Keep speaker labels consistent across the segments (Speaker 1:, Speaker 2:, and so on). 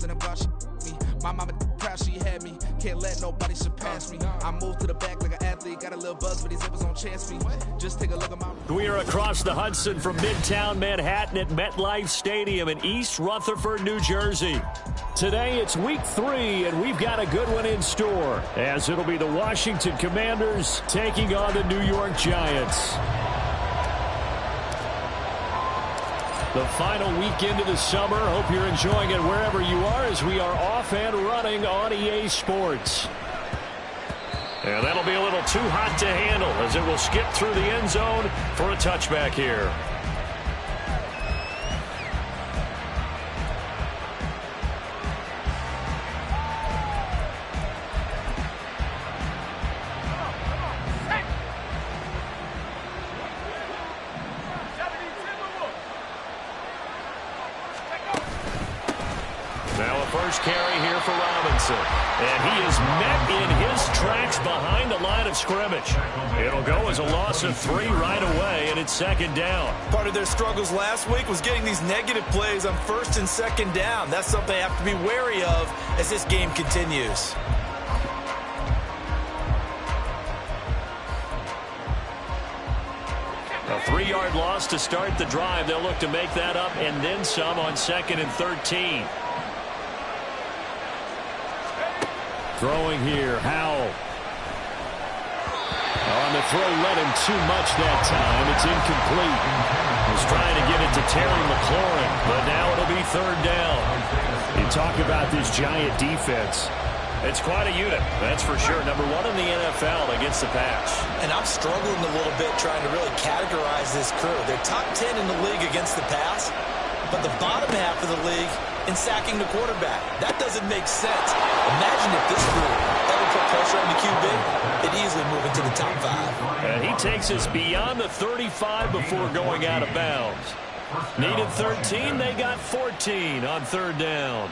Speaker 1: in a bar, she me. My mama proud she had me. Can't let nobody surpass me. I moved to the back like an athlete. Got a little buzz, but these zippers on chance me. Just take a look at my...
Speaker 2: We are across the Hudson from Midtown Manhattan at MetLife Stadium in East Rutherford, New Jersey. Today it's week 3, and we've got a good one in store, as it'll be the Washington Commanders taking on the New York Giants. The final weekend of the summer. Hope you're enjoying it wherever you are, as we are off and running on EA Sports. And that'll be a little too hot to handle, as it will skip through the end zone for a touchback here. Carry here for Robinson, and he is met in his tracks behind the line of scrimmage. It'll go as a loss of 3 right away, and it's second down.
Speaker 3: Part of their struggles last week was getting these negative plays on first and second down. That's something they have to be wary of as this game continues.
Speaker 2: A 3-yard loss to start the drive. They'll look to make that up and then some on 2nd and 13. Throwing here, Howell. On the throw, led him too much that time. It's incomplete. He's trying to get it to Terry McLaurin, but now it'll be 3rd down. You talk about this Giant defense. It's quite a unit, that's for sure. Number 1 in the NFL against the pass.
Speaker 3: And I'm struggling a little bit trying to really categorize this crew. They're top 10 in the league against the pass, but the bottom half of the league in sacking the quarterback. That doesn't make sense. Imagine if this group ever put pressure on the QB, it'd easily move into the top 5.
Speaker 2: And he takes us beyond the 35 before going out of bounds. Needed 13, they got 14 on 3rd down.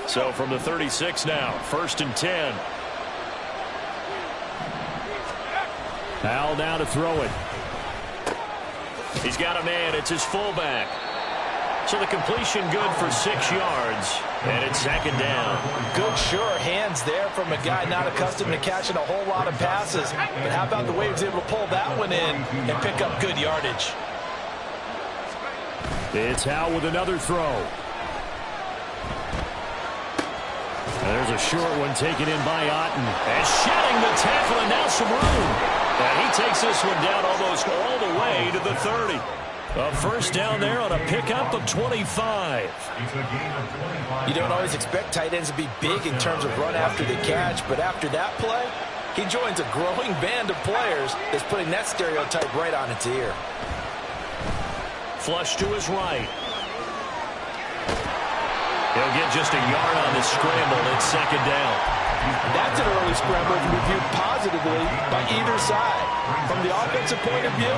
Speaker 2: So from the 36 now, 1st and 10. Howell now to throw it. He's got a man, it's his fullback. So the completion good for 6 yards, and it's 2nd down.
Speaker 3: Good, sure hands there from a guy not accustomed to catching a whole lot of passes. But how about the way he was able to pull that one in and pick up good yardage?
Speaker 2: It's Howell with another throw. And there's a short one taken in by Otten. And shedding the tackle, and now some room. And he takes this one down almost all the way to the 30. A 1st down there on a pickup of 25.
Speaker 3: You don't always expect tight ends to be big in terms of run after the catch, but after that play, he joins a growing band of players that's putting that stereotype right on its ear.
Speaker 2: Flush to his right. He'll get just a yard on the scramble. It's 2nd down.
Speaker 3: That's an early scramble that can be viewed positively by either side. From the offensive point of view,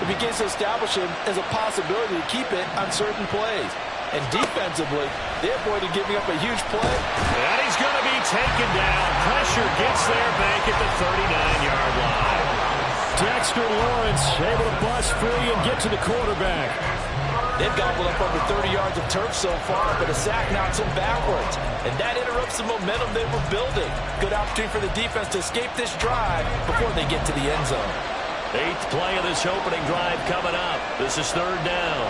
Speaker 3: it begins to establish him as a possibility to keep it on certain plays. And defensively, they avoided giving up a huge play.
Speaker 2: And he's going to be taken down. Pressure gets there back at the 39-yard line. Dexter Lawrence able to bust free and get to the quarterback.
Speaker 3: They've gobbled up over 30 yards of turf so far, but a sack knocks them backwards. And that interrupts the momentum they were building. Good opportunity for the defense to escape this drive before they get to the end zone.
Speaker 2: 8th play of this opening drive coming up. This is 3rd down.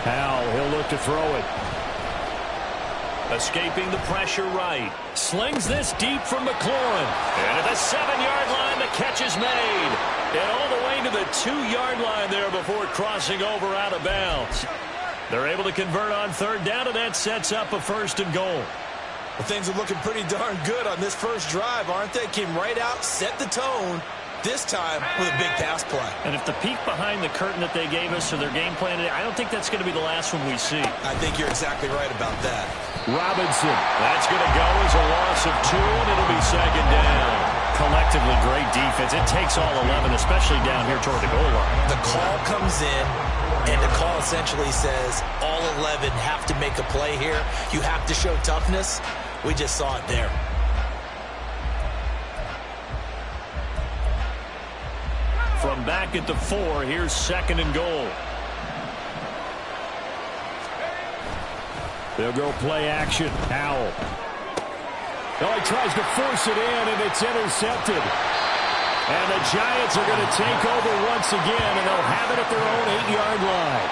Speaker 2: Howell, he'll look to throw it. Escaping the pressure right. Slings this deep from McLaurin. And at the 7-yard line, the catch is made. And all the way to the 2-yard line there before crossing over out of bounds. They're able to convert on 3rd down, and that sets up a 1st and goal.
Speaker 3: Well, things are looking pretty darn good on this first drive, aren't they? Came right out, set the tone, this time with a big pass play.
Speaker 2: And if the peek behind the curtain that they gave us or their game plan, I don't think that's going to be the last one we see.
Speaker 3: I think you're exactly right about that.
Speaker 2: Robinson, that's going to go as a loss of 2, and it'll be 2nd down. Collectively, great defense. It takes all 11, especially down here toward the goal line.
Speaker 3: The call comes in, and the call essentially says all 11 have to make a play here. You have to show toughness. We just saw it there.
Speaker 2: From back at the 4, here's 2nd and goal. They'll go play action. Howell. Oh, he tries to force it in, and it's intercepted. And the Giants are going to take over once again, and they'll have it at their own 8-yard line.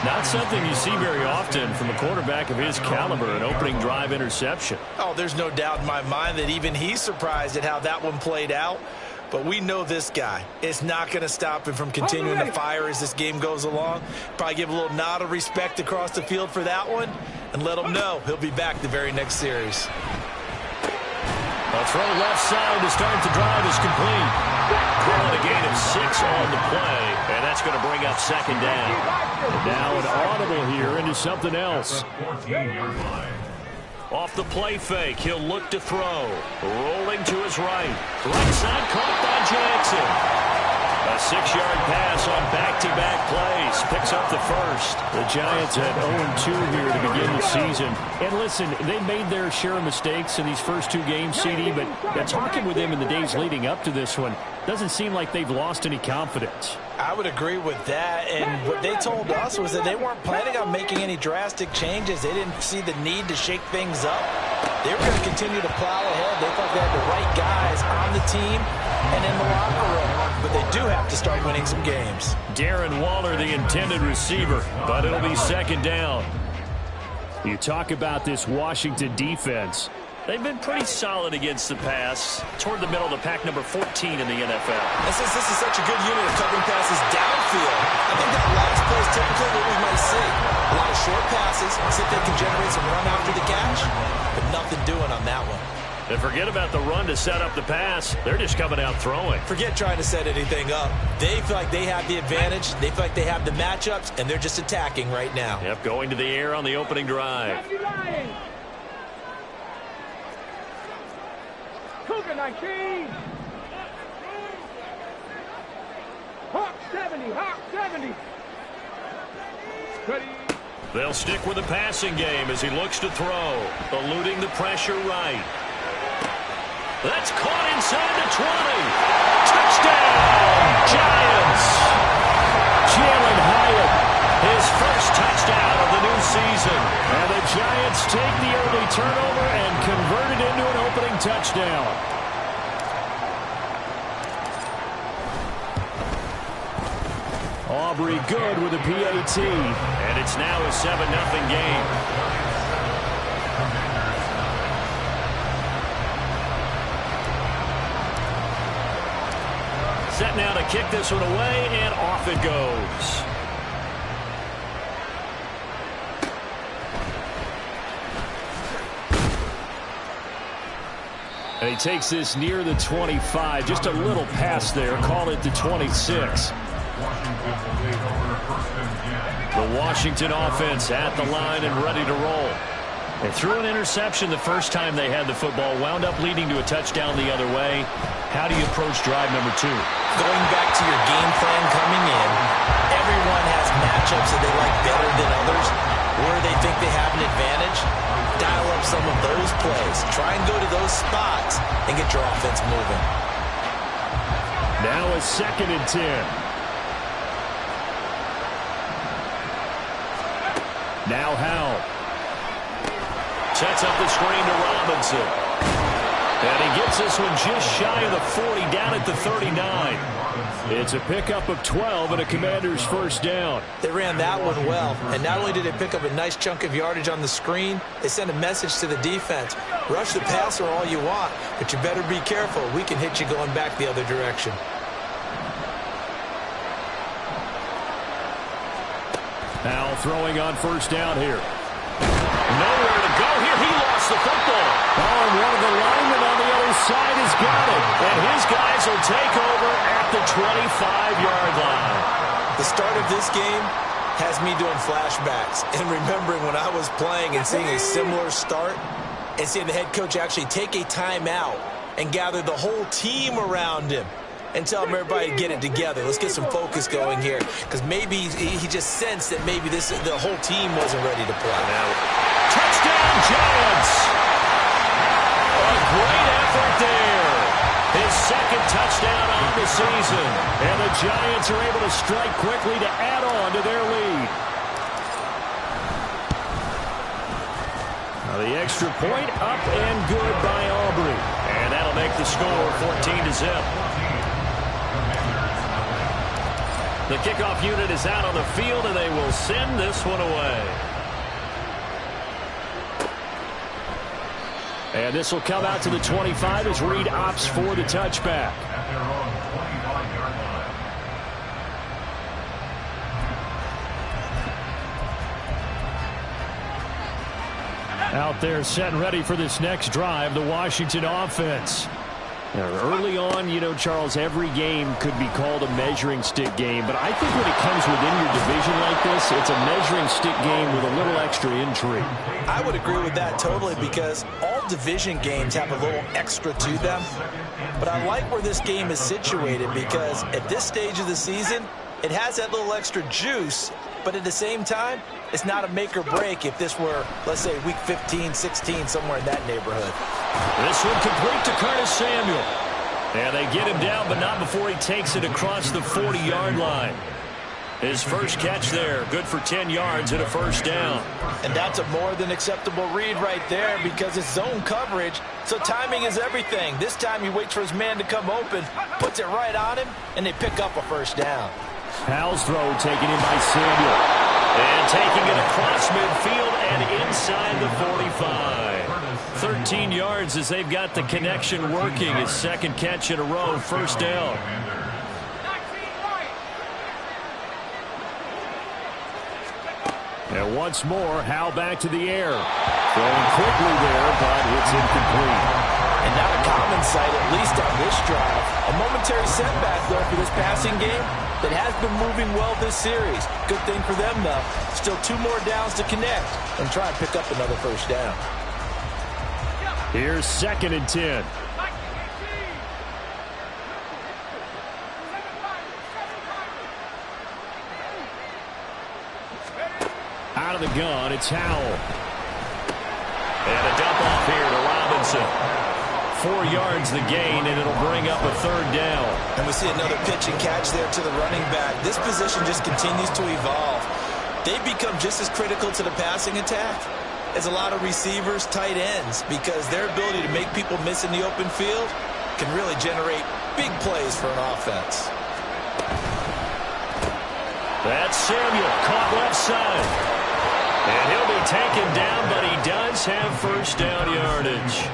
Speaker 2: Not something you see very often from a quarterback of his caliber, an opening drive interception.
Speaker 3: Oh, there's no doubt in my mind that even he's surprised at how that one played out. But we know this guy is not going to stop him from continuing to fire as this game goes along. Probably give a little nod of respect across the field for that one and let him know he'll be back the very next series.
Speaker 2: A throw left side to start the drive is complete. Calling a gain of 6 on the play, and that's going to bring up 2nd down. Now an audible here into something else. Off the play fake, he'll look to throw. Rolling to his right. Right side caught by Jackson. A 6-yard pass on back-to-back plays. Picks up the first. The Giants had 0-2 here to begin the season. And listen, they made their share of mistakes in these first 2 games, CD, but talking with them in the days leading up to this one, doesn't seem like they've lost any confidence.
Speaker 3: I would agree with that, and what they told us was that they weren't planning on making any drastic changes. They didn't see the need to shake things up. They were going to continue to plow ahead. They thought they had the right guys on the team and in the locker room, but they do have to start winning some games.
Speaker 2: Darren Waller, the intended receiver, but it'll be 2nd down. You talk about this Washington defense. They've been pretty solid against the pass, toward the middle of the pack, number 14 in the NFL.
Speaker 3: And since this is such a good unit of covering passes downfield, I think that last play is typically what we might see. A lot of short passes, see if they can generate some run after the catch, but nothing doing on that one.
Speaker 2: And forget about the run to set up the pass. They're just coming out throwing.
Speaker 3: Forget trying to set anything up. They feel like they have the advantage. They feel like they have the matchups, and they're just attacking right now.
Speaker 2: Yep, going to the air on the opening drive.
Speaker 4: Cougar 19. Hawk 70. Hawk 70. Ready.
Speaker 2: They'll stick with the passing game as he looks to throw. Eluding the pressure right. That's caught inside the 20. Touchdown, Giants. Jalen Hyatt, his first touchdown of the new season. And the Giants take the early turnover and convert it into an opening touchdown. Aubrey good with a PAT. And it's now a 7-0 game. Set now to kick this one away, and off it goes. And he takes this near the 25. Just a little pass there. Call it the 26. The Washington offense at the line and ready to roll. They threw an interception the first time they had the football, wound up leading to a touchdown the other way. How do you approach drive number 2?
Speaker 3: Going back to your game plan coming in, everyone has matchups that they like better than others. Where they think they have an advantage, dial up some of those plays. Try and go to those spots and get your offense moving.
Speaker 2: Now a 2nd and 10. Now Howell. Sets up the screen to Robinson. And he gets this one just shy of the 40, down at the 39. It's a pickup of 12 and a Commander's first down.
Speaker 3: They ran that one well, and not only did they pick up a nice chunk of yardage on the screen, they sent a message to the defense. Rush the passer all you want, but you better be careful. We can hit you going back the other direction.
Speaker 2: Now throwing on first down here. Nowhere to go here. He lost the football. Oh, and one of the linemen on the other side has got it. And his guys will take over at the 25-yard line.
Speaker 3: The start of this game has me doing flashbacks and remembering when I was playing and seeing a similar start and seeing the head coach actually take a timeout and gather the whole team around him and tell him everybody to get it together. Let's get some focus going here, because maybe he just sensed that maybe the whole team wasn't ready to play.
Speaker 2: Touchdown, Giants! A great effort there. His second touchdown on the season. And the Giants are able to strike quickly to add on to their lead. Now the extra point up and good by Aubrey. And that'll make the score 14-0. The kickoff unit is out on the field, and they will send this one away. And this will come out to the 25 as Reed opts for the touchback. Out there set and ready for this next drive, the Washington offense. Now, early on, you know, Charles, every game could be called a measuring stick game. But I think when it comes within your division like this, it's a measuring stick game with a little extra intrigue.
Speaker 3: I would agree with that totally, because all division games have a little extra to them. But I like where this game is situated, because at this stage of the season, it has that little extra juice. But at the same time, it's not a make or break if this were, let's say, week 15, 16, somewhere in that neighborhood.
Speaker 2: This one complete to Curtis Samuel. And they get him down, but not before he takes it across the 40-yard line. His first catch there, good for 10 yards and a first down.
Speaker 3: And that's a more than acceptable read right there, because it's zone coverage, so timing is everything. This time he waits for his man to come open, puts it right on him, and they pick up a first down.
Speaker 2: Howell's throw taken in by Samuel. And taking it across midfield and inside the 45. 13 yards as they've got the connection working. His second catch in a row, first down. And once more, Howell back to the air. Throwing quickly there, but it's incomplete.
Speaker 3: And not a common sight, at least on this drive. A momentary setback, though, for this passing game that has been moving well this series. Good thing for them, though. Still 2 more downs to connect and try and pick up another first down.
Speaker 2: Here's 2nd and 10. Out of the gun, it's Howell. And a dump off here to Robinson. 4 yards the gain, and it'll bring up a third down.
Speaker 3: And we see another pitch and catch there to the running back. This position just continues to evolve. They become just as critical to the passing attack as a lot of receivers, tight ends, because their ability to make people miss in the open field can really generate big plays for an offense.
Speaker 2: That's Samuel, caught left side. And he'll be taken down, but he does have first down yardage.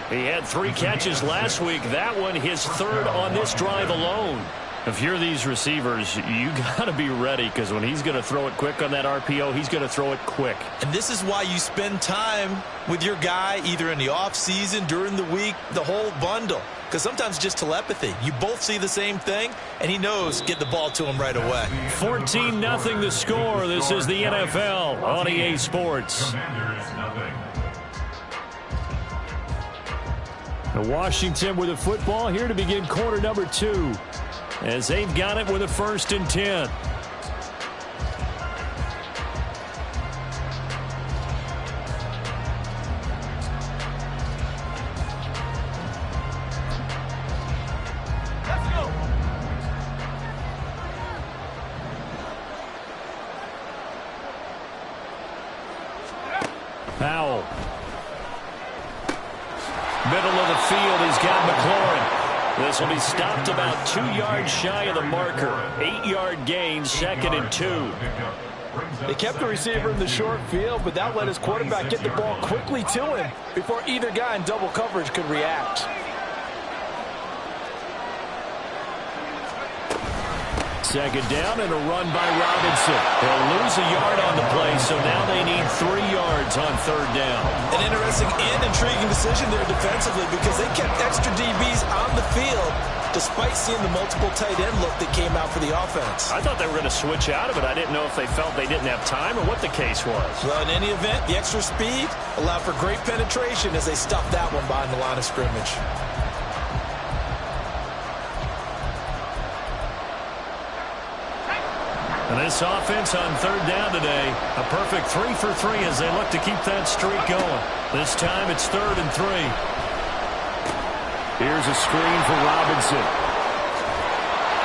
Speaker 2: He had 3 catches last week. That one, his 3rd on this drive alone. If you're these receivers, you got to be ready, because when he's going to throw it quick on that RPO, he's going to throw it quick.
Speaker 3: And this is why you spend time with your guy either in the offseason, during the week, the whole bundle. Because sometimes just telepathy. You both see the same thing, and he knows get the ball to him right away.
Speaker 2: 14-0 the score. This is the NFL on EA Sports. Washington with the football here to begin quarter number 2, as they've got it with a 1st and 10.
Speaker 4: Let's go.
Speaker 2: Howell. Middle of the field, he's got McLaurin. This will be stopped about 2 yards shy of the marker. 8-yard gain, 2nd and 2.
Speaker 3: They kept the receiver in the short field, but that let his quarterback get the ball quickly to him before either guy in double coverage could react.
Speaker 2: Second down and a run by Robinson. They'll lose a yard on the play, so now they need 3 yards on 3rd down.
Speaker 3: An interesting and intriguing decision there defensively, because they kept extra DBs on the field despite seeing the multiple tight end look that came out for the offense.
Speaker 2: I thought they were going to switch out of it. I didn't know if they felt they didn't have time or what the case was.
Speaker 3: Well, in any event, the extra speed allowed for great penetration as they stuffed that one behind the line of scrimmage.
Speaker 2: And this offense on 3rd down today, a perfect 3 for 3 as they look to keep that streak going. This time it's 3rd and 3. Here's a screen for Robinson.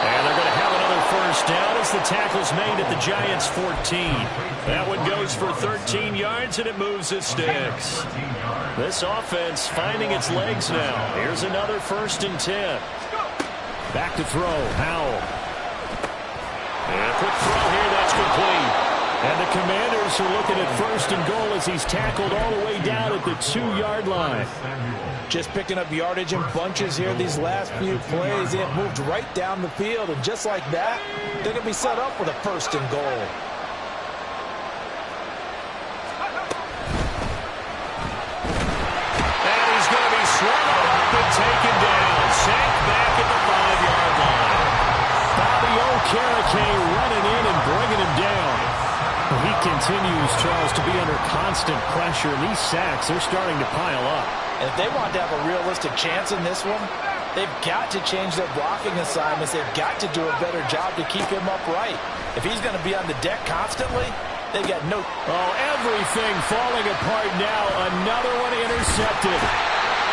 Speaker 2: And they're going to have another first down as the tackle's made at the Giants' 14. That one goes for 13 yards, and it moves the sticks. This offense finding its legs now. Here's another 1st and 10. Back to throw, Howell. And a quick throw here, that's complete. And the Commanders are looking at 1st and goal as he's tackled all the way down at the 2-yard line.
Speaker 3: Just picking up yardage in bunches here these last few plays. They have moved right down the field, and just like that, they're going to be set up with a 1st and goal.
Speaker 2: And he's going to be swallowed up and taken down. Sacked back at the 5-yard line. Bobby Okereke running in and bringing him down. He continues, Charles, to be under constant pressure. And these sacks, they're starting to pile up.
Speaker 3: And if they want to have a realistic chance in this one, they've got to change their blocking assignments. They've got to do a better job to keep him upright. If he's going to be on the deck constantly, they've got no...
Speaker 2: Oh, everything falling apart now. Another one intercepted.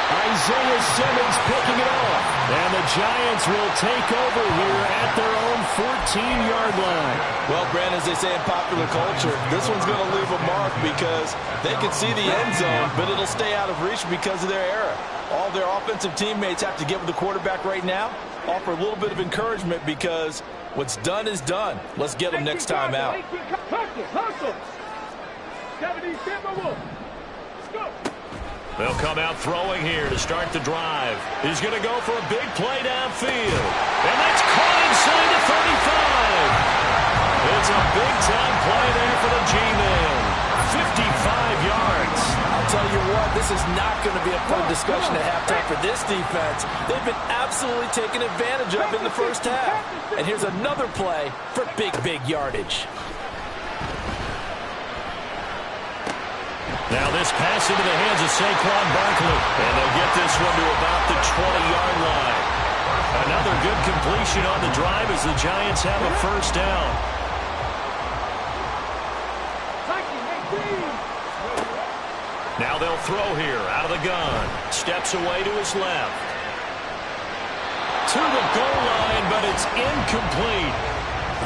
Speaker 2: Isaiah Simmons picking it off. And the Giants will take over here at their own 14-yard line.
Speaker 3: Well, Brandon, as they say in popular culture, this one's going to leave a mark because they can see the end zone, but it'll stay out of reach because of their error. All their offensive teammates have to get with the quarterback right now, offer a little bit of encouragement because what's done is done. Let's get them next time out.
Speaker 2: They'll come out throwing here to start the drive. He's going to go for a big play downfield. And that's caught inside the 35. It's a big-time play there for the G-Men. 55 yards.
Speaker 3: I'll tell you what, this is not going to be a fun discussion at halftime for this defense. They've been absolutely taken advantage of in the first half. And here's another play for big yardage.
Speaker 2: Now this pass into the hands of Saquon Barkley. And they'll get this one to about the 20-yard line. Another good completion on the drive as the Giants have a first down. Now they'll throw here out of the gun. Steps away to his left. To the goal line, but it's incomplete.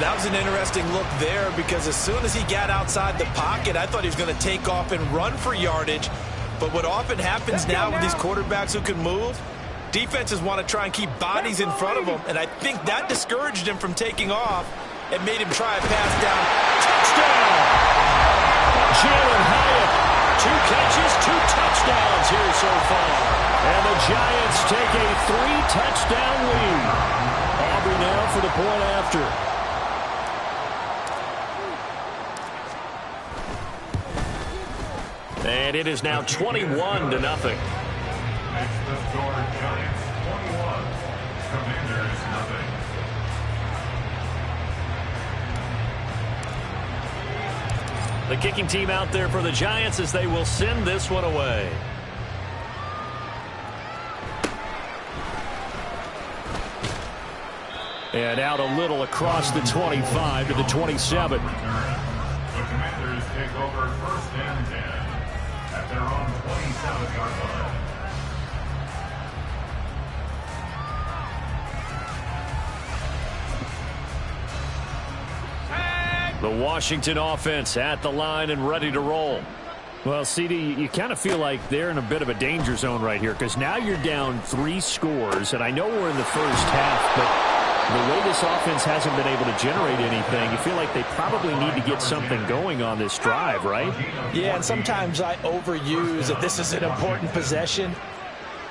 Speaker 3: That was an interesting look there because as soon as he got outside the pocket, I thought he was going to take off and run for yardage. But what often happens now with these quarterbacks who can move, defenses want to try and keep bodies in front of them. And I think that discouraged him from taking off and made him try a pass down.
Speaker 2: Touchdown! Jalen Hyatt, 2 catches, 2 touchdowns here so far. And the Giants take a 3-touchdown lead. Aubrey now for the point after. And it is now 21-0.
Speaker 5: Makes the score Giants 21, Commanders 0.
Speaker 2: The kicking team out there for the Giants as they will send this one away. And out a little across the 25 to the 27.
Speaker 5: The Commanders take over 1st and 10 at their own 27-yard line.
Speaker 2: The Washington offense at the line and ready to roll. Well, CD, you kind of feel like they're in a bit of a danger zone right here because now you're down 3 scores, and I know we're in the first half, but the way this offense hasn't been able to generate anything, you feel like they probably need to get something going on this drive, right?
Speaker 3: Yeah, and sometimes I overuse that this is an important possession.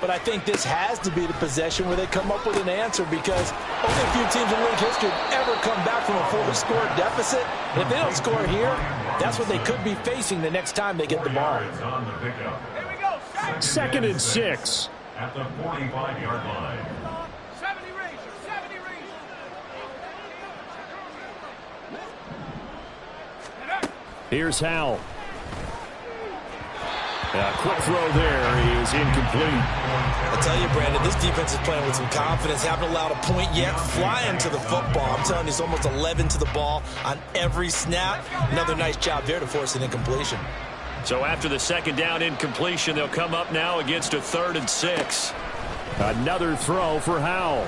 Speaker 3: But I think this has to be the possession where they come up with an answer because only a few teams in league history have ever come back from a 4-score deficit. And if they don't score here, that's what they could be facing the next time they get the ball.
Speaker 2: 2nd and 6.
Speaker 5: At the 45-yard line.
Speaker 2: Here's Howell. A quick throw there is incomplete.
Speaker 3: I'll tell you, Brandon, this defense is playing with some confidence. Haven't allowed a point yet. Flying to the football. I'm telling you, it's almost 11 to the ball on every snap. Another nice job there to force an incompletion.
Speaker 2: So after the 2nd down incompletion, they'll come up now against a 3rd and 6. Another throw for Howell.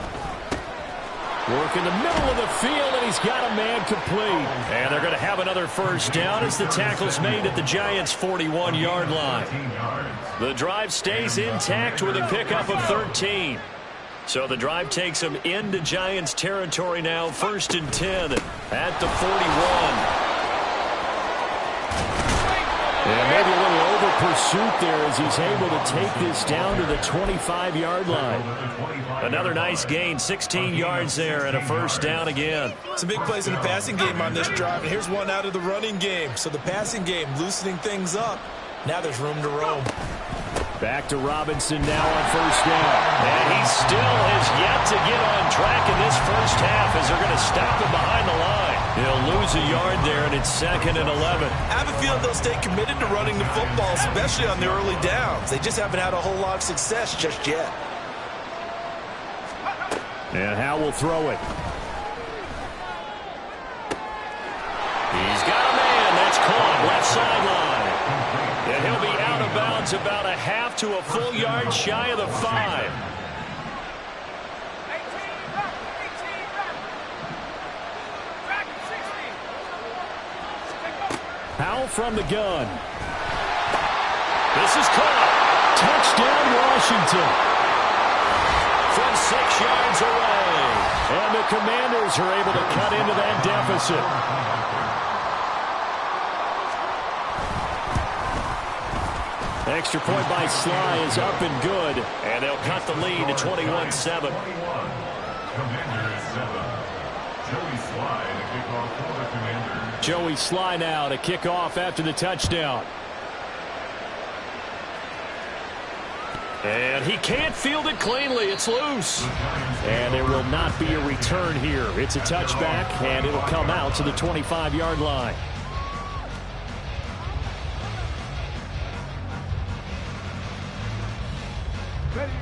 Speaker 2: Work in the middle of the field, and he's got a man complete. And they're going to have another first down as the tackle's made at the Giants' 41-yard line. The drive stays intact with a pickup of 13. So the drive takes them into Giants territory now, 1st and 10 at the 41. And maybe a little over pursuit there as he's able to take this down to the 25-yard line. Another nice gain, 16 yards there, and a first down again.
Speaker 3: Some big plays in the passing game on this drive, and here's one out of the running game. So the passing game loosening things up. Now there's room to roam.
Speaker 2: Back to Robinson now on first down. And he still has yet to get on track in this first half as they're going to stop him behind the line. He'll lose a yard there, and it's 2nd and 11.
Speaker 3: I have a feeling they'll stay committed to running the football, especially on the early downs. They just haven't had a whole lot of success just yet.
Speaker 2: And Howell will throw it. He's got a man. That's caught left sideline. And he'll be out of bounds about a half to a full yard shy of the 5. Howell from the gun. This is caught. Touchdown, Washington. From 6 yards away. And the Commanders are able to cut into that deficit. Extra point by Sly is up and good. And they'll cut the lead to 21-7. Joey Sly now to kick off after the touchdown. And he can't field it cleanly. It's loose. And there will not be a return here. It's a touchback, and it'll come out to the 25-yard line.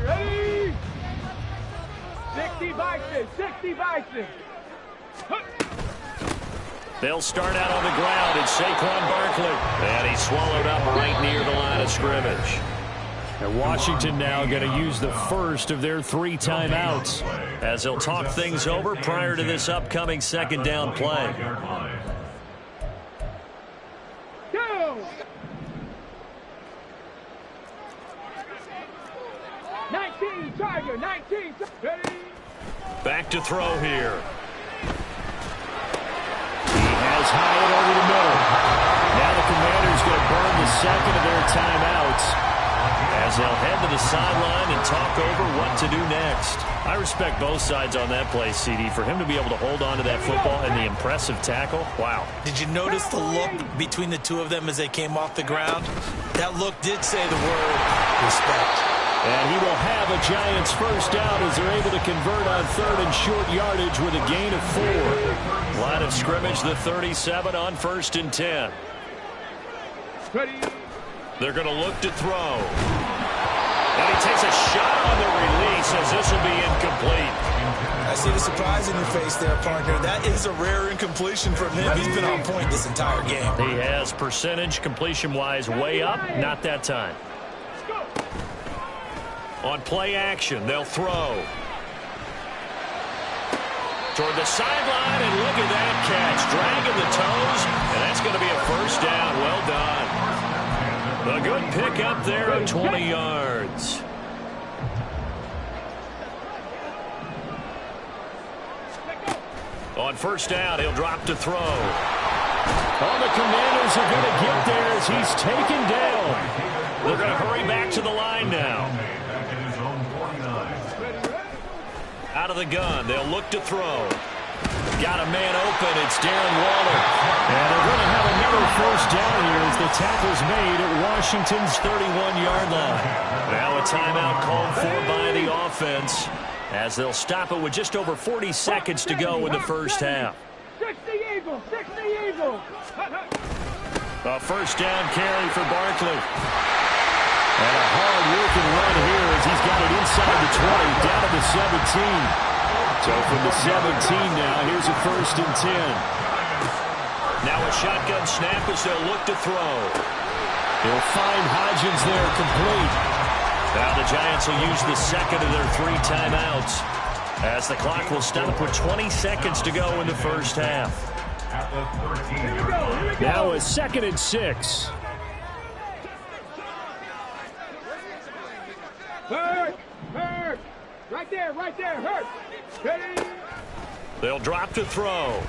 Speaker 4: Ready? 60 Bison, 60 Bison.
Speaker 2: They'll start out on the ground. It's Saquon Barkley. And he's swallowed up right near the line of scrimmage. And Washington now going to use the first of their 3 timeouts as they'll talk things over prior to this upcoming 2nd down play.
Speaker 4: Go! 19, Tiger, 19. Ready?
Speaker 2: Back to throw here. Has Hyatt over the middle. Now the Commanders going to burn the 2nd of their timeouts as they'll head to the sideline and talk over what to do next. I respect both sides on that play, CD. For him to be able to hold on to that football and the impressive tackle, wow.
Speaker 3: Did you notice the look between the two of them as they came off the ground? That look did say the word respect.
Speaker 2: And he will have a Giants first down as they're able to convert on 3rd and short yardage with a gain of 4. Line of scrimmage, the 37 on 1st and 10.
Speaker 4: Ready?
Speaker 2: They're going to look to throw. And he takes a shot on the release as this will be incomplete.
Speaker 3: I see the surprise in your face there, partner. That is a rare incompletion from him. He's been on point this entire game.
Speaker 2: He has percentage completion-wise way up. Not that time. On play action, they'll throw. Toward the sideline, and look at that catch. Dragging the toes, and that's going to be a first down. Well done. A good pick up there of 20 yards. On first down, he'll drop to throw. Oh, the Commanders are going to get there as he's taken down. They're going to hurry back to the line now. Out of the gun, they'll look to throw. Got a man open, it's Darren Waller. And they're going to have another first down here as the tackle's made at Washington's 31-yard line. Now a timeout called for by the offense as they'll stop it with just over 40 seconds to go in the first half.
Speaker 4: 60 Eagles, 60 Eagles.
Speaker 2: A first down carry for Barkley. And a hard-working run here as he's got it inside the 20, down to the 17. So from the 17 now, here's a 1st and 10. Now a shotgun snap as they'll look to throw. He'll find Hodgins there complete. Now the Giants will use the second of their 3 timeouts as the clock will stop with 20 seconds to go in the first half.
Speaker 5: At the 13-yard line.
Speaker 2: Now a 2nd and 6.
Speaker 4: Hurt! Hurt! Right there, hurt! Ready?
Speaker 2: They'll drop to throw. A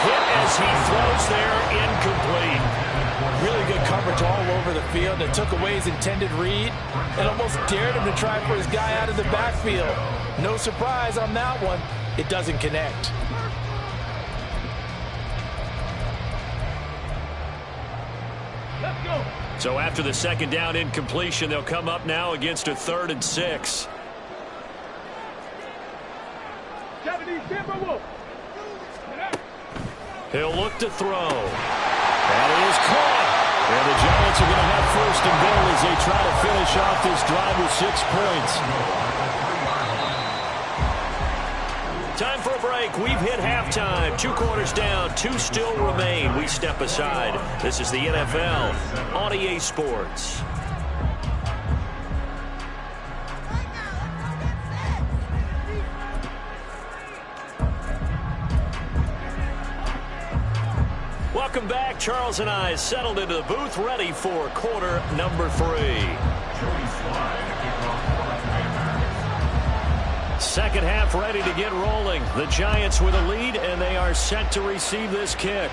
Speaker 2: hit as he throws there, incomplete.
Speaker 3: Really good coverage all over the field. It took away his intended read and almost dared him to try for his guy out of the backfield. No surprise on that one. It doesn't connect.
Speaker 4: Let's go!
Speaker 2: So after the 2nd down incompletion, they'll come up now against a 3rd and 6.
Speaker 4: 70 Timberwolves!
Speaker 2: He'll look to throw. And it is caught. And the Giants are going to have 1st and goal as they try to finish off this drive with 6 points. Time for a break. We've hit halftime. 2 quarters down. 2 still remain. We step aside. This is the NFL on EA Sports. Welcome back. Charles and I settled into the booth, ready for quarter number 3. Second half ready to get rolling. The Giants with a lead, and they are set to receive this kick.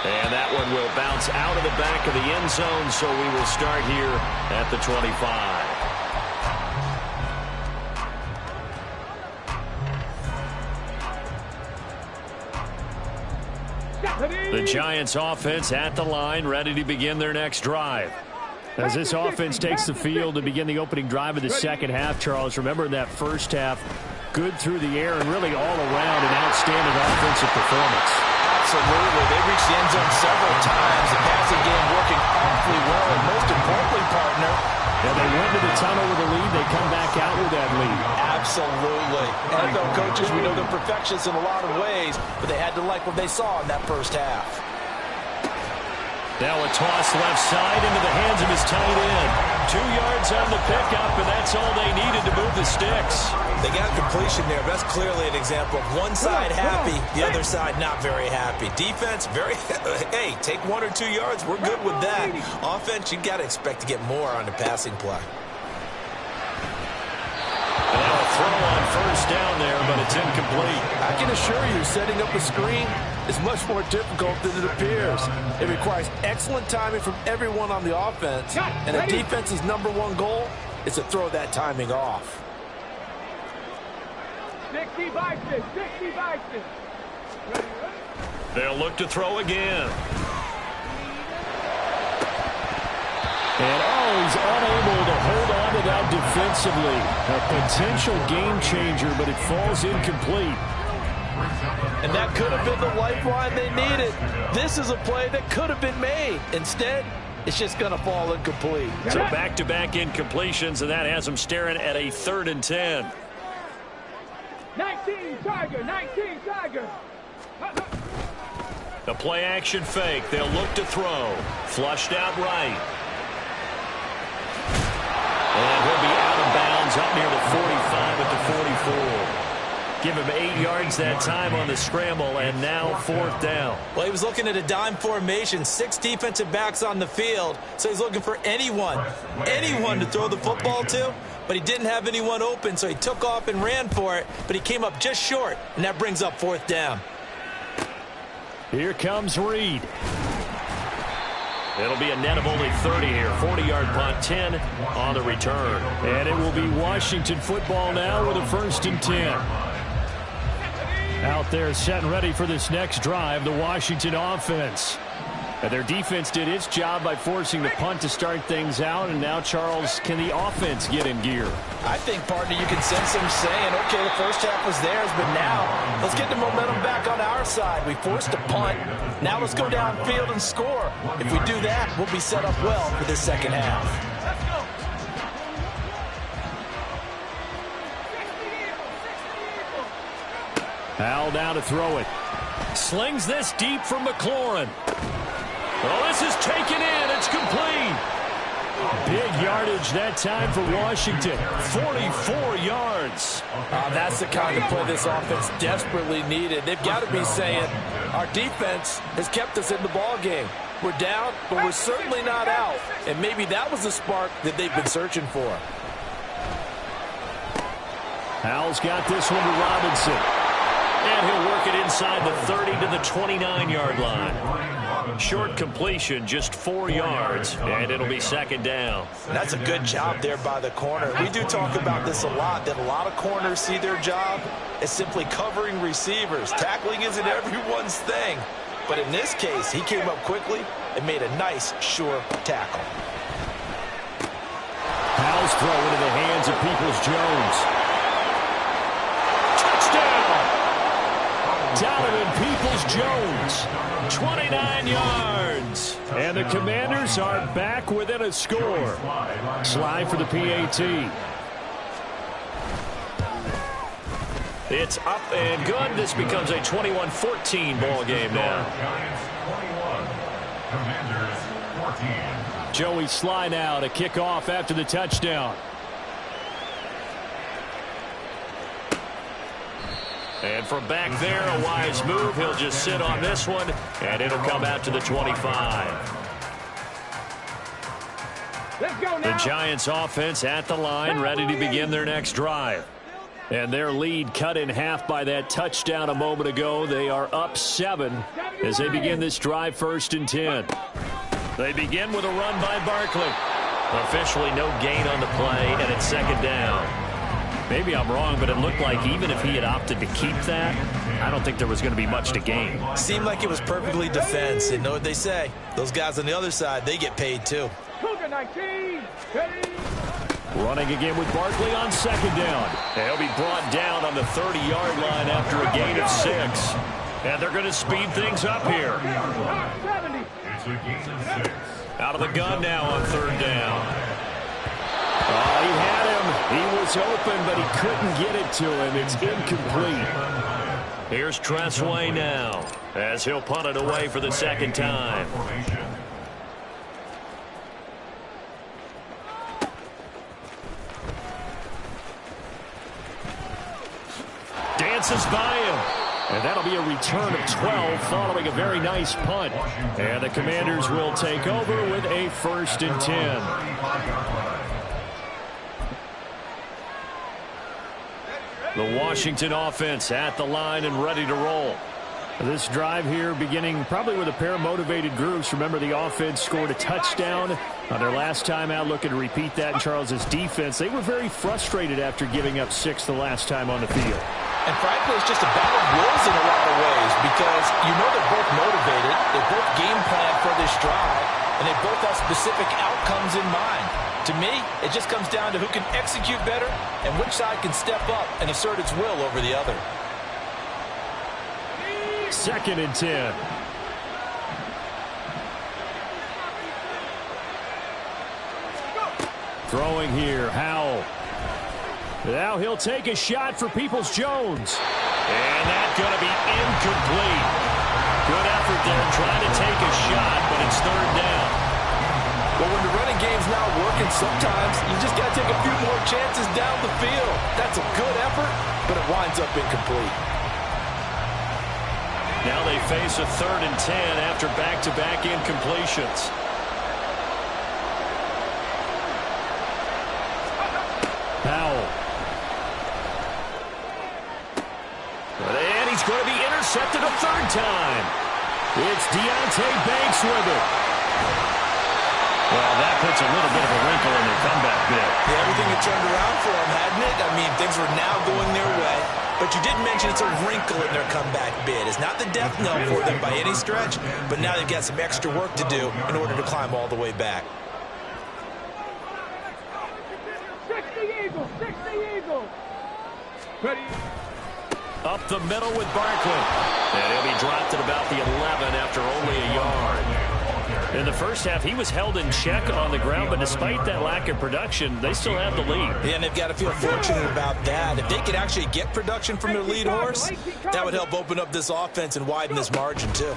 Speaker 2: And that one will bounce out of the back of the end zone, so we will start here at the 25. The Giants offense at the line, ready to begin their next drive. As this offense takes the field to begin the opening drive of the second half, Charles, remember in that first half, good through the air and really all around an outstanding offensive performance.
Speaker 3: Absolutely. They reached the end zone several times. The passing game working awfully well, and most importantly, partner,
Speaker 2: yeah, they went to the tunnel with a lead. They come back out with that lead.
Speaker 3: Absolutely. NFL coaches, we know they're perfectionists in a lot of ways, but they had to like what they saw in that first half.
Speaker 2: Now a toss left side into the hands of his tight end. 2 yards on the pickup, and that's all they needed to move the sticks.
Speaker 3: They got completion there. That's clearly an example of one side happy, the other side not very happy. Defense, very, hey, take 1 or 2 yards. We're good with that. Offense, you got to expect to get more on the passing play.
Speaker 2: Now a throw on first down there, but it's incomplete.
Speaker 3: I can assure you, setting up a screen is much more difficult than it appears. It requires excellent timing from everyone on the offense, and the defense's #1 goal is to throw that timing off.
Speaker 4: 60 Vikings, 60 Vikings.
Speaker 2: They'll look to throw again. And he's unable to hold on to that defensively. A potential game changer, but it falls incomplete.
Speaker 3: And that could have been the lifeline they needed. This is a play that could have been made. Instead, it's just going to fall incomplete.
Speaker 2: So back-to-back incompletions, and that has them staring at a 3rd and 10.
Speaker 4: 19 Tiger, 19 Tiger.
Speaker 2: The play-action fake. They'll look to throw. Flushed out right. And he'll be out of bounds up near the 45 at the 44. Give him 8 yards that time on the scramble, and now 4th down.
Speaker 3: Well, he was looking at a dime formation, 6 defensive backs on the field, so he's looking for anyone to throw the football to, but he didn't have anyone open, so he took off and ran for it, but he came up just short, and that brings up 4th down.
Speaker 2: Here comes Reed. It'll be a net of only 30 here. 40-yard punt, 10 on the return. And it will be Washington football now with a 1st and 10. Out there set and ready for this next drive, the Washington offense. And their defense did its job by forcing the punt to start things out. And now, Charles, can the offense get in gear?
Speaker 3: I think, partner, you can sense them saying, okay, the first half was theirs, but now let's get the momentum back on our side. We forced a punt. Now let's go downfield and score. If we do that, we'll be set up well for this second half.
Speaker 4: Let's go.
Speaker 2: Al now to throw it. Slings this deep from McLaurin. Oh, this is taken in. It's complete. Big yardage that time for Washington. 44 yards.
Speaker 3: That's the kind of play this offense desperately needed. They've got to be saying, our defense has kept us in the ball game. We're down, but we're certainly not out. And maybe that was the spark that they've been searching for.
Speaker 2: Howell's got this one to Robinson. And he'll work it inside the 30 to the 29-yard line. Short completion, just 4 yards, and it'll be second down.
Speaker 3: That's a good job there by the corner. We do talk about this a lot, that a lot of corners see their job as simply covering receivers. Tackling isn't everyone's thing. But in this case, he came up quickly and made a nice, sure tackle.
Speaker 2: Howell's throw into the hands of Peoples-Jones. Donovan Peoples-Jones, 29 yards. And the Commanders are back within a score. Slide for the PAT. It's up and good. This becomes a 21-14 ball game now.
Speaker 5: Giants 21, Commanders 14.
Speaker 2: Joey Sly now to kick off after the touchdown. And from back there, a wise move. He'll just sit on this one, and it'll come out to the 25.
Speaker 4: Let's go now.
Speaker 2: The Giants offense at the line, ready to begin their next drive. And their lead cut in half by that touchdown a moment ago. They are up 7 as they begin this drive, 1st and 10. They begin with a run by Barkley. Officially no gain on the play, and it's second down. Maybe I'm wrong, but it looked like even if he had opted to keep that, I don't think there was going to be much to gain.
Speaker 3: Seemed like it was perfectly defense. And know what they say. Those guys on the other side, they get paid too.
Speaker 4: Cougar 19. Ready.
Speaker 2: Running again with Barkley on second down. And he'll be brought down on the 30-yard line after a gain of 6. And they're going to speed things up here.
Speaker 4: 70.
Speaker 5: It's a gain of 6.
Speaker 2: Out of the gun now on 3rd down. Oh, he had him. He was open, but he couldn't get it to him. It's incomplete. Here's Tressway now as he'll punt it away for the second time. Dances by him. And that'll be a return of 12 following a very nice punt. And the Commanders will take over with a 1st and 10. The Washington offense at the line and ready to roll. This drive here beginning probably with a pair of motivated groups. Remember, the offense scored a touchdown on their last time out, looking to repeat that in Charles's defense. They were very frustrated after giving up 6 the last time on the field.
Speaker 3: And frankly, it's just a battle of wills in a lot of ways because you know they're both motivated. They both game plan for this drive, and they both have specific outcomes in mind. To me, it just comes down to who can execute better and which side can step up and assert its will over the other.
Speaker 2: 2nd and 10. Throwing here, Howell. Now he'll take a shot for Peoples-Jones. And that's going to be incomplete. Good effort there trying to take a shot, but it's 3rd down.
Speaker 3: But when the running game's not working, sometimes you just got to take a few more chances down the field. That's a good effort, but it winds up incomplete.
Speaker 2: Now they face a 3rd and 10 after back-to-back incompletions. Howell. And he's going to be intercepted a 3rd time. It's Deonte Banks with it. Well, that puts a little bit of a wrinkle in their comeback bid.
Speaker 3: Yeah, everything had turned around for them, hadn't it? I mean, things were now going their way. But you did mention it's a wrinkle in their comeback bid. It's not the death knell for them by any stretch, but now they've got some extra work to do in order to climb all the way back.
Speaker 4: 60 Eagles. 60 Eagles. Ready.
Speaker 2: Up the middle with Barkley. And he'll be dropped at about the 11 after only a yard. In the first half, he was held in check on the ground, but despite that lack of production, they still have the lead.
Speaker 3: Yeah, and they've got to feel fortunate about that. If they could actually get production from their lead horse, that would help open up this offense and widen this margin, too.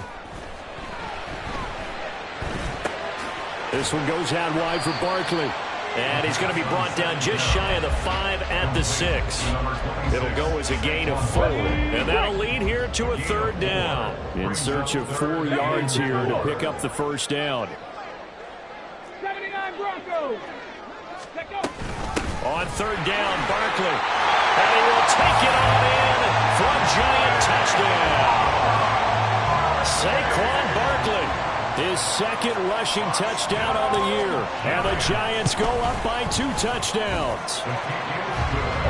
Speaker 2: This one goes out wide for Barkley. And he's going to be brought down just shy of the 5 at the 6. It'll go as a gain of 4. And that'll lead here to a 3rd down. In search of 4 yards here to pick up the 1st down.
Speaker 4: 79 Broncos. Let go.
Speaker 2: On 3rd down, Barkley. And he will take it on in for a giant touchdown. Saquon Barkley, his 2nd rushing touchdown on the year. And the Giants go up by 2 touchdowns.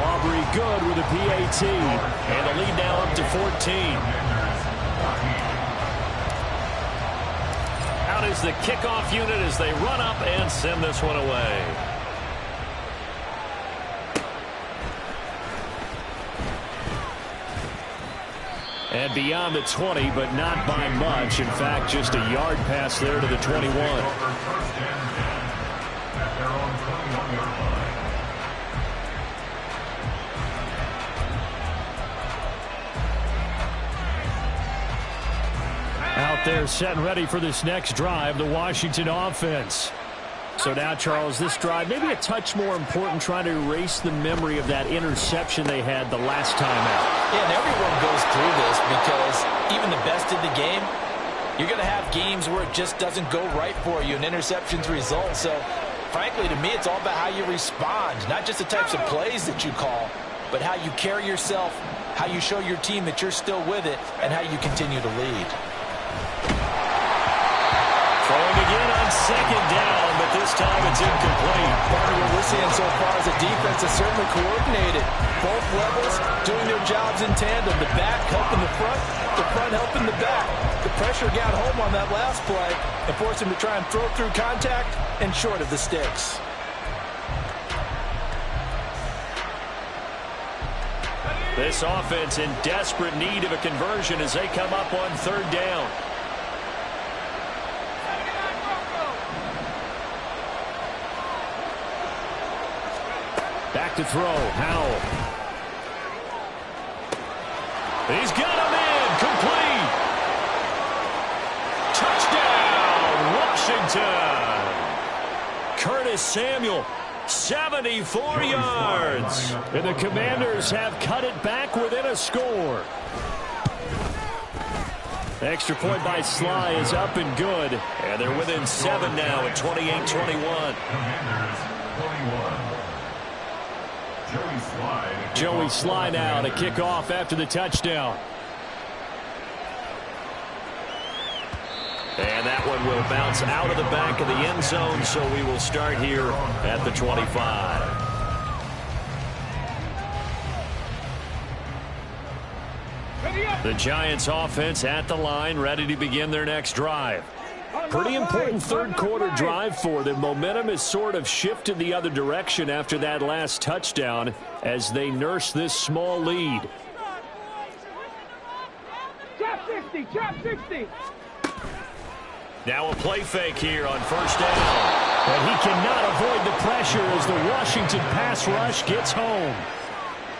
Speaker 2: Aubrey good with a PAT. And the lead now up to 14. Out is the kickoff unit as they run up and send this one away. And beyond the 20, but not by much. In fact, just a yard pass there to the 21. Out there set and ready for this next drive, the Washington offense. So now, Charles, this drive maybe a touch more important, trying to erase the memory of that interception they had the last time out.
Speaker 3: Yeah, and everyone goes through this because even the best in the game, you're going to have games where it just doesn't go right for you and interceptions result. So, frankly, to me, it's all about how you respond, not just the types of plays that you call, but how you carry yourself, how you show your team that you're still with it, and how you continue to lead.
Speaker 2: Throwing again on 2nd down, but this time it's incomplete.
Speaker 3: Part of what we're seeing so far is the defense is certainly coordinated. Both levels doing their jobs in tandem. The back helping the front helping the back. The pressure got home on that last play and forced him to try and throw through contact and short of the sticks.
Speaker 2: This offense in desperate need of a conversion as they come up on 3rd down. Back to throw, Howell. He's got him in, complete. Touchdown, Washington. Curtis Samuel, 74 yards. And the Commanders have cut it back within a score. Extra point by Sly is up and good. And they're within 7 now at 28-21. Joey Sly now to kick off after the touchdown. And that one will bounce out of the back of the end zone, so we will start here at the 25. The Giants offense at the line, ready to begin their next drive. Pretty important 3rd quarter drive for them. Momentum has sort of shifted the other direction after that last touchdown as they nurse this small lead.
Speaker 4: Chop 60, chop 60.
Speaker 2: Now a play fake here on 1st down. And he cannot avoid the pressure as the Washington pass rush gets home.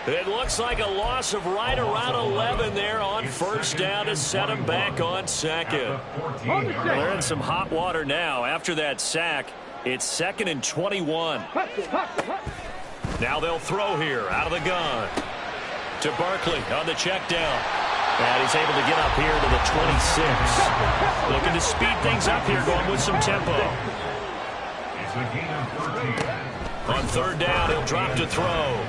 Speaker 2: It looks like a loss of right around 11 there on 1st down to set him back on 2nd. They're in some hot water now. After that sack, it's 2nd and 21. Now they'll throw here out of the gun to Barkley on the check down. And he's able to get up here to the 26. Looking to speed things up here, going with some tempo. On 3rd down, he'll drop to throw.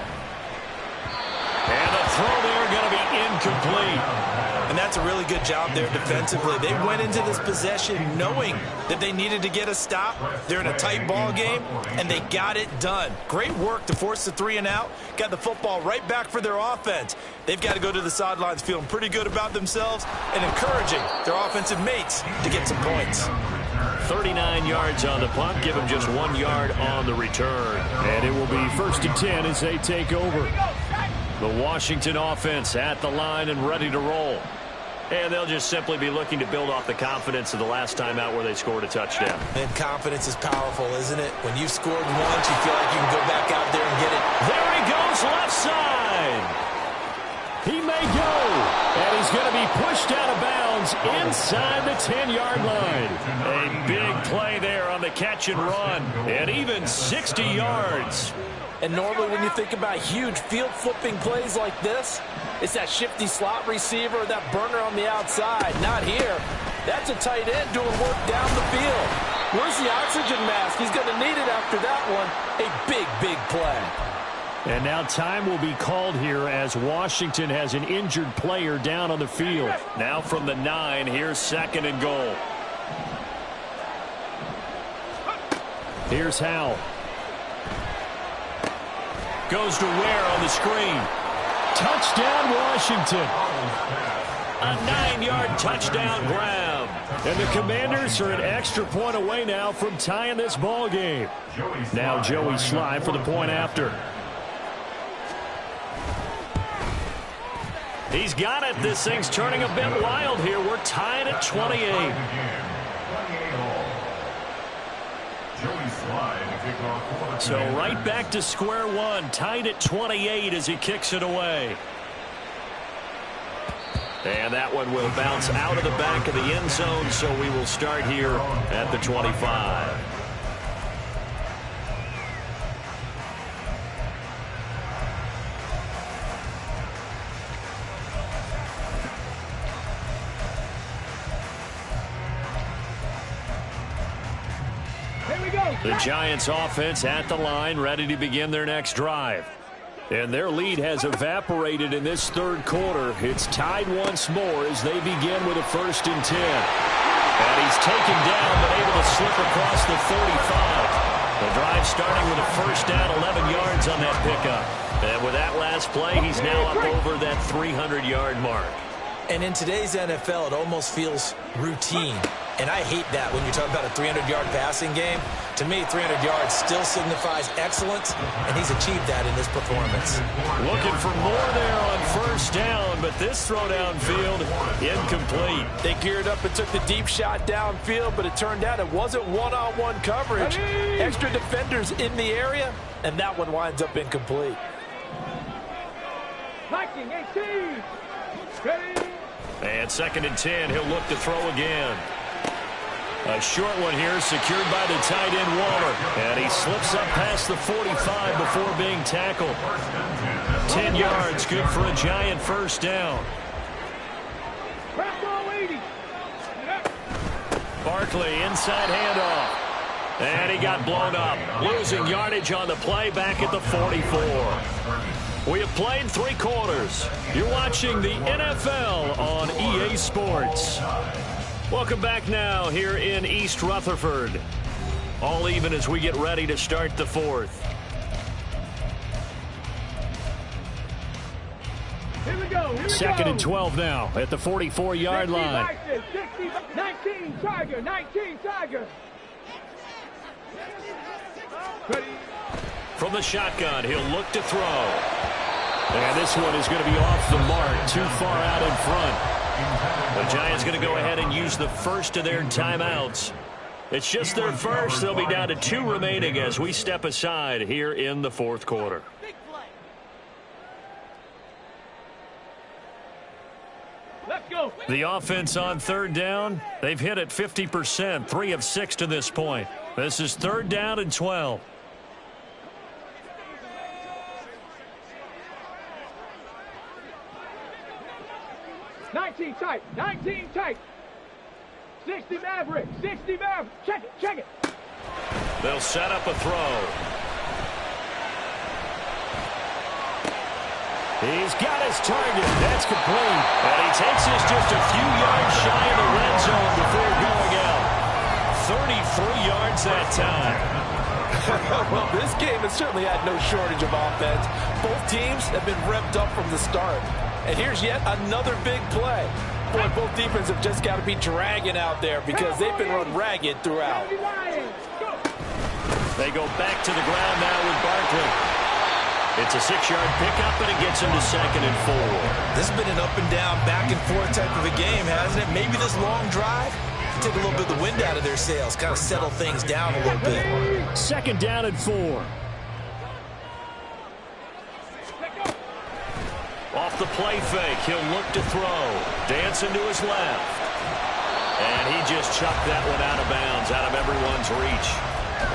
Speaker 2: And the throw there going to be incomplete.
Speaker 3: And that's a really good job there defensively. They went into this possession knowing that they needed to get a stop. They're in a tight ball game, and they got it done. Great work to force the 3 and out. Got the football right back for their offense. They've got to go to the sidelines feeling pretty good about themselves and encouraging their offensive mates to get some points.
Speaker 2: 39 yards on the punt, give them just 1 yard on the return. And it will be 1st and 10 as they take over. The Washington offense at the line and ready to roll. And they'll just simply be looking to build off the confidence of the last time out where they scored a touchdown.
Speaker 3: And confidence is powerful, isn't it? When you've scored once, you feel like you can go back out there and get it.
Speaker 2: There he goes, left side. He may go. And he's going to be be pushed out of bounds inside the 10-yard line. A big play there on the catch and run, and even 60 yards.
Speaker 3: And normally when you think about huge field-flipping plays like this, it's that shifty slot receiver, that burner on the outside. Not here. That's a tight end doing work down the field. Where's the oxygen mask? He's going to need it after that one. A big, big play.
Speaker 2: And now time will be called here as Washington has an injured player down on the field. Now from the 9, here's 2nd and goal. Here's Howell. Goes to Ware on the screen. Touchdown, Washington. A 9-yard touchdown grab. And the Commanders are an extra point away now from tying this ball game. Now Joey Slye for the point after. He's got it. This thing's turning a bit wild here. We're tied at 28. So right back to square one, tied at 28 as he kicks it away. And that one will bounce out of the back of the end zone, so we will start here at the 25. The Giants offense at the line, ready to begin their next drive. And their lead has evaporated in this third quarter. It's tied once more as they begin with a 1st and 10. And he's taken down but able to slip across the 35. The drive starting with a 1st down, 11 yards on that pickup. And with that last play, he's now up over that 300-yard mark.
Speaker 3: And in today's NFL, it almost feels routine. And I hate that when you're talking about a 300-yard passing game. To me, 300 yards still signifies excellence, and he's achieved that in this performance.
Speaker 2: Looking for more there on 1st down, but this throw downfield, incomplete.
Speaker 3: They geared up and took the deep shot downfield, but it turned out it wasn't one-on-one coverage. Extra defenders in the area, and that one winds up incomplete.
Speaker 4: 19, 18. Ready.
Speaker 2: And 2nd and 10, he'll look to throw again. A short one here, secured by the tight end Waller. And he slips up past the 45 before being tackled. 10 yards, good for a Giant 1st down. Barkley, inside handoff. And he got blown up. Losing yardage on the play back at the 44. We have played 3 quarters. You're watching the NFL on EA Sports. Welcome back now here in East Rutherford. All even as we get ready to start the 4th.
Speaker 4: Here we go.
Speaker 2: 2nd and 12 now at the 44-yard line.
Speaker 4: 19, Tiger. 19, Tiger. Ready.
Speaker 2: From the shotgun, he'll look to throw. And this one is going to be off the mark, too far out in front. The Giants going to go ahead and use the first of their timeouts. It's just their first. They'll be down to 2 remaining as we step aside here in the 4th quarter.
Speaker 4: Let's go.
Speaker 2: The offense on 3rd down, they've hit it 50%, 3 of 6 to this point. This is 3rd down and 12.
Speaker 4: 19 tight, 19 tight. 60 Maverick, 60 Maverick. Check it, check it.
Speaker 2: They'll set up a throw. He's got his target. That's complete. And he takes this just a few yards shy of the red zone before going out. 33 yards that time.
Speaker 3: Well, this game has certainly had no shortage of offense. Both teams have been revved up from the start. And here's yet another big play. Boy, both defenses have just got to be dragging out there because they've been run ragged throughout.
Speaker 2: They go back to the ground now with Barkley. It's a 6-yard pickup, and it gets him to 2nd and 4.
Speaker 3: This has been an up and down, back and forth type of a game, hasn't it? Maybe this long drive take a little bit of the wind out of their sails, kind of settle things down a little bit.
Speaker 2: 2nd down and 4. Off off the play fake. He'll look to throw. Dancing to his left. And he just chucked that one out of bounds, out of everyone's reach.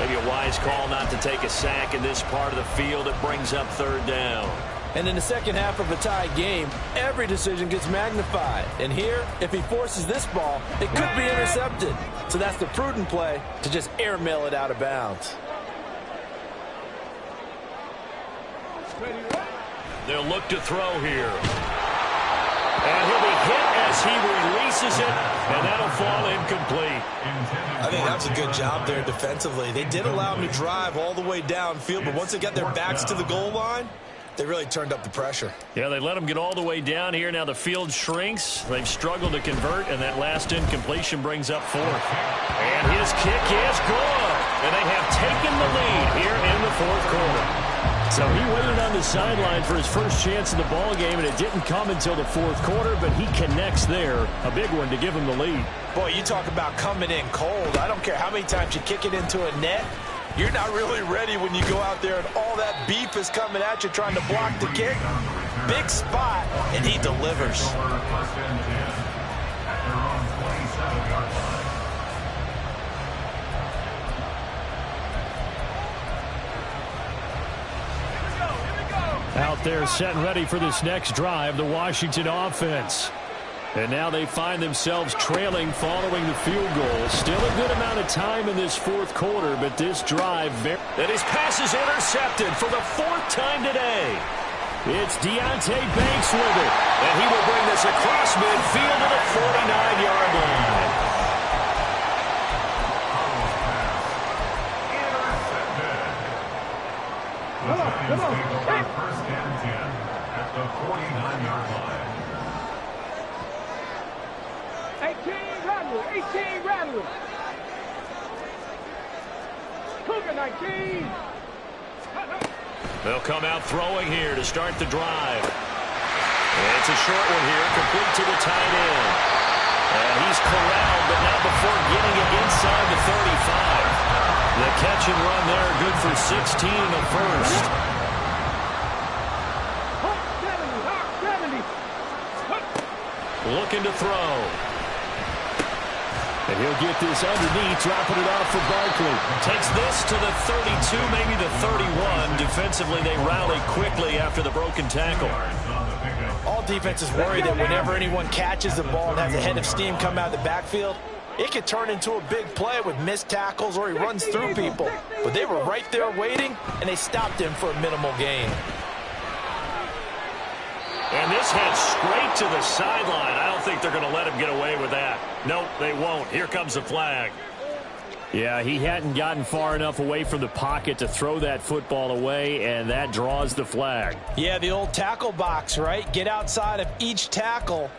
Speaker 2: Maybe a wise call not to take a sack in this part of the field. It brings up third down.
Speaker 3: And in the second half of a tied game, every decision gets magnified. And here, if he forces this ball, it could be intercepted. So that's the prudent play, to just airmail it out of bounds.
Speaker 2: They'll look to throw here. And he'll be hit as he releases it, and that'll fall incomplete.
Speaker 3: I think that was a good job there defensively. They did allow him to drive all the way downfield, but once they got their backs to the goal line, they really turned up the pressure.
Speaker 2: Yeah, they let him get all the way down here. Now the field shrinks. They've struggled to convert, and that last incompletion brings up fourth. And his kick is good. And they have taken the lead here in the fourth quarter. So he waited on the sideline for his first chance in the ball game, and it didn't come until the fourth quarter, but he connects there. A big one to give him the lead.
Speaker 3: Boy, you talk about coming in cold. I don't care how many times you kick it into a net. You're not really ready when you go out there and all that beef is coming at you trying to block the kick. Big spot, and he delivers.
Speaker 2: Out there set and ready for this next drive, the Washington offense. And now they find themselves trailing following the field goal. Still a good amount of time in this fourth quarter, but this drive... And his pass is intercepted for the fourth time today. It's Deonte Banks with it. And he will bring this across midfield to the 49-yard line.
Speaker 4: Come on.
Speaker 5: First and 10 at the 49-yard line.
Speaker 4: 18 Rattler. Cougar 19.
Speaker 2: They'll come out throwing here to start the drive. And it's a short one here, complete to the tight end. And he's corralled, but not before getting it inside the 35. The catch and run there, good for 16 in the first.
Speaker 4: 70.
Speaker 2: Looking to throw. And he'll get this underneath, dropping it off for Barkley. Takes this to the 32, maybe the 31. Defensively, they rally quickly after the broken tackle.
Speaker 3: All defenses worry that whenever anyone catches the ball and has a head of steam come out of the backfield, it could turn into a big play with missed tackles or he runs through people. But they were right there waiting, and they stopped him for a minimal gain.
Speaker 2: And this heads straight to the sideline. I don't think they're going to let him get away with that. Nope, they won't. Here comes the flag. Yeah, he hadn't gotten far enough away from the pocket to throw that football away, and that draws the flag.
Speaker 3: Yeah, the old tackle box, right? Get outside of each tackle,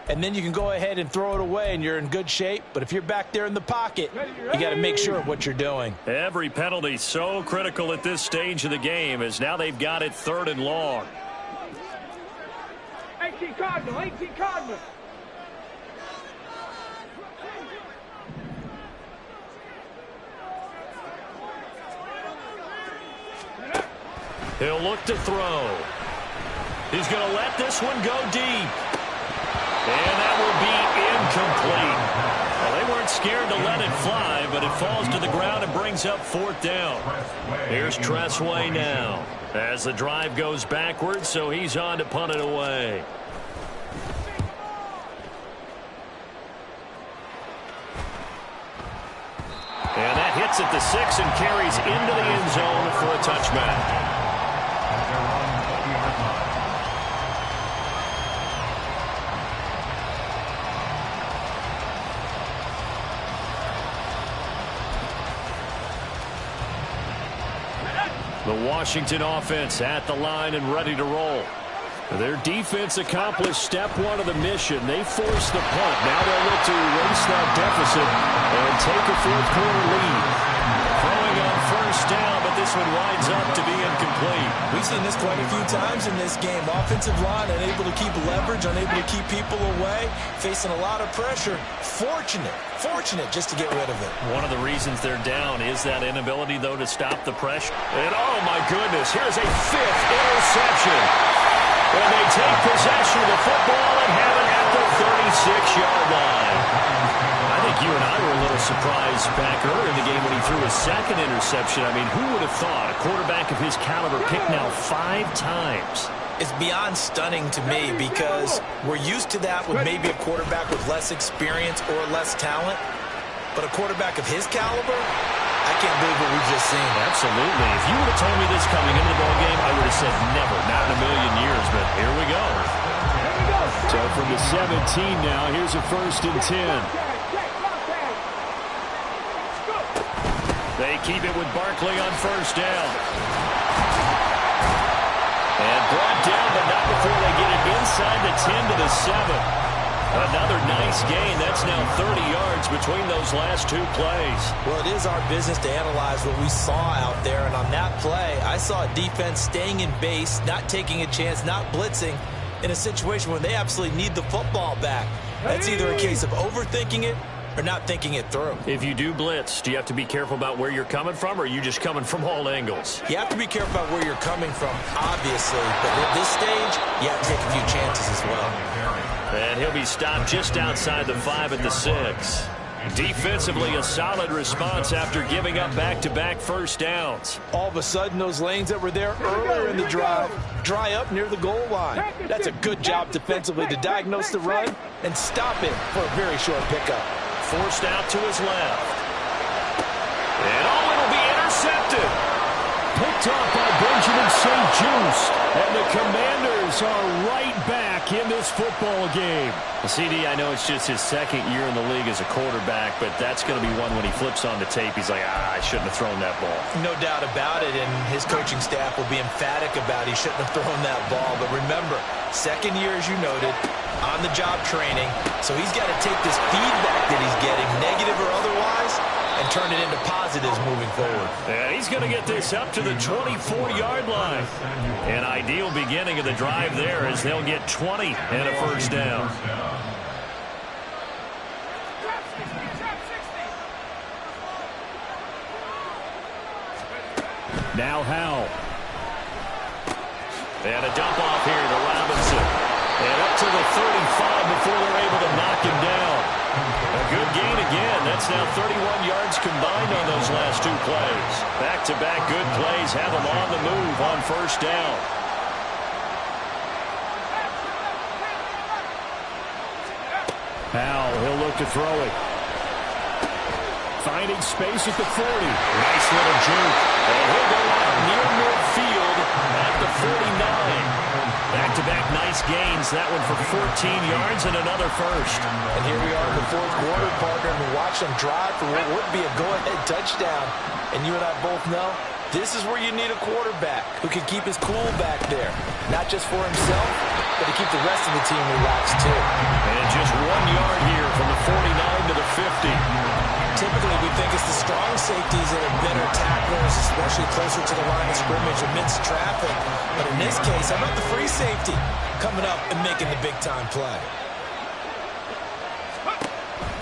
Speaker 3: and then you can go ahead and throw it away, and you're in good shape. But if you're back there in the pocket, you got to make sure of what you're doing.
Speaker 2: Every penalty so critical at this stage of the game, as now they've got it 3rd and long.
Speaker 4: 18 Cardinal.
Speaker 2: He'll look to throw. He's going to let this one go deep. And that will be incomplete. Well, they weren't scared to let it fly, but it falls to the ground and brings up 4th down. Here's Tressway now as the drive goes backwards, so he's on to punt it away. And that hits at the 6 and carries into the end zone for a touchback. The Washington offense at the line and ready to roll. Their defense accomplished step 1 of the mission. They forced the punt. Now they'll look to erase that deficit and take a 4th quarter lead. Throwing on 1st down, but this one winds up to be incomplete.
Speaker 3: We've seen this quite a few times in this game. Offensive line unable to keep leverage, unable to keep people away, facing a lot of pressure. Fortunate just to get rid of it.
Speaker 2: One of the reasons they're down is that inability, though, to stop the pressure. And, oh, my goodness, here's a 5th interception. And they take possession of the football and have it at the 36-yard line. I think you and I were a little surprised back earlier in the game when he threw his second interception. I mean, who would have thought a quarterback of his caliber picked now 5 times?
Speaker 3: It's beyond stunning to me because we're used to that with maybe a quarterback with less experience or less talent. But a quarterback of his caliber, I can't believe what we've just seen.
Speaker 2: Absolutely. If you would have told me this coming into the ballgame, I would have said never, not in a million years. But here we go. So from the 17 now, here's a 1st and 10. They keep it with Barkley on 1st down. And brought down, but not before they get it inside the 10 to the 7. Another nice gain. That's now 30 yards between those last 2 plays.
Speaker 3: Well, it is our business to analyze what we saw out there. And on that play, I saw a defense staying in base, not taking a chance, not blitzing in a situation where they absolutely need the football back. That's either a case of overthinking it or not thinking it through.
Speaker 2: If you do blitz, do you have to be careful about where you're coming from, or are you just coming from all angles?
Speaker 3: You have to be careful about where you're coming from, obviously. But at this stage, you have to take a few chances as well.
Speaker 2: And he'll be stopped just outside the 5 at the 6. Defensively, a solid response after giving up back-to-back 1st downs.
Speaker 3: All of a sudden, those lanes that were there earlier in the drive dry up near the goal line. That's a good job defensively to diagnose the run and stop it for a very short pickup.
Speaker 2: Forced out to his left. And it'll be intercepted. Picked off by Benjamin St. Juste. And the Commanders are right back in this football game. Well, CD, I know it's just his 2nd year in the league as a quarterback, but that's going to be one when he flips on the tape, he's like, I shouldn't have thrown that ball.
Speaker 3: No doubt about it, and his coaching staff will be emphatic about he shouldn't have thrown that ball. But remember, 2nd year, as you noted, on-the-job training, so he's got to take this feedback that he's getting, negative or otherwise, and turn it into positives moving forward.
Speaker 2: And he's going to get this up to the 24-yard line. An ideal beginning of the drive there as they'll get 20 and a 1st down. Now Howell. And a dump off here to Robinson. And up to the 35 before they're able to knock him down. A good gain again. That's now 31 yards combined on those last 2 plays. Back-to-back good plays have them on the move on 1st down. Howell, he'll look to throw it. Finding space at the 40. Nice little juke. And he'll go out near midfield at the 49. Back-to-back nice gains. That one for 14 yards and another 1st.
Speaker 3: And here we are in the 4th quarter, partner, and we watch them drive for what would be a go-ahead touchdown. And you and I both know this is where you need a quarterback who can keep his cool back there. Not just for himself, but to keep the rest of the team relaxed too.
Speaker 2: And just 1 yard here from the 49 to the 50.
Speaker 3: Typically, we think it's the strong safeties that are better tacklers, especially closer to the line of scrimmage amidst traffic. But in this case, how about the free safety coming up and making the big-time play?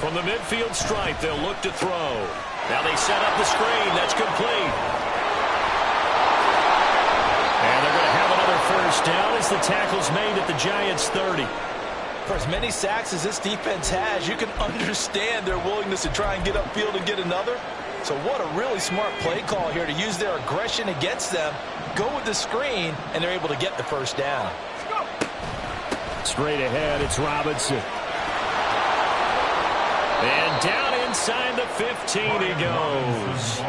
Speaker 2: From the midfield stripe, they'll look to throw. Now they set up the screen. That's complete. And they're going to have another 1st down as the tackle's made at the Giants' 30.
Speaker 3: For as many sacks as this defense has, you can understand their willingness to try and get upfield and get another. So what a really smart play call here to use their aggression against them, go with the screen, and they're able to get the 1st down.
Speaker 2: Straight ahead, it's Robinson. And down inside the 15 he goes.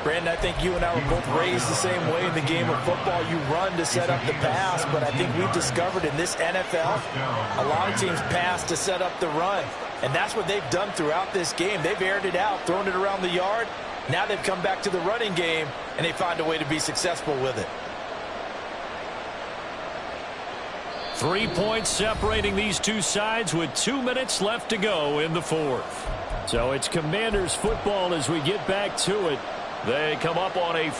Speaker 3: Brandon, I think you and I were both raised the same way in the game of football. You run to set up the pass, but I think we've discovered in this NFL, a lot of teams pass to set up the run. And that's what they've done throughout this game. They've aired it out, thrown it around the yard. Now they've come back to the running game, and they find a way to be successful with it.
Speaker 2: 3 points separating these two sides with 2 minutes left to go in the 4th. So it's Commanders football as we get back to it. They come up on a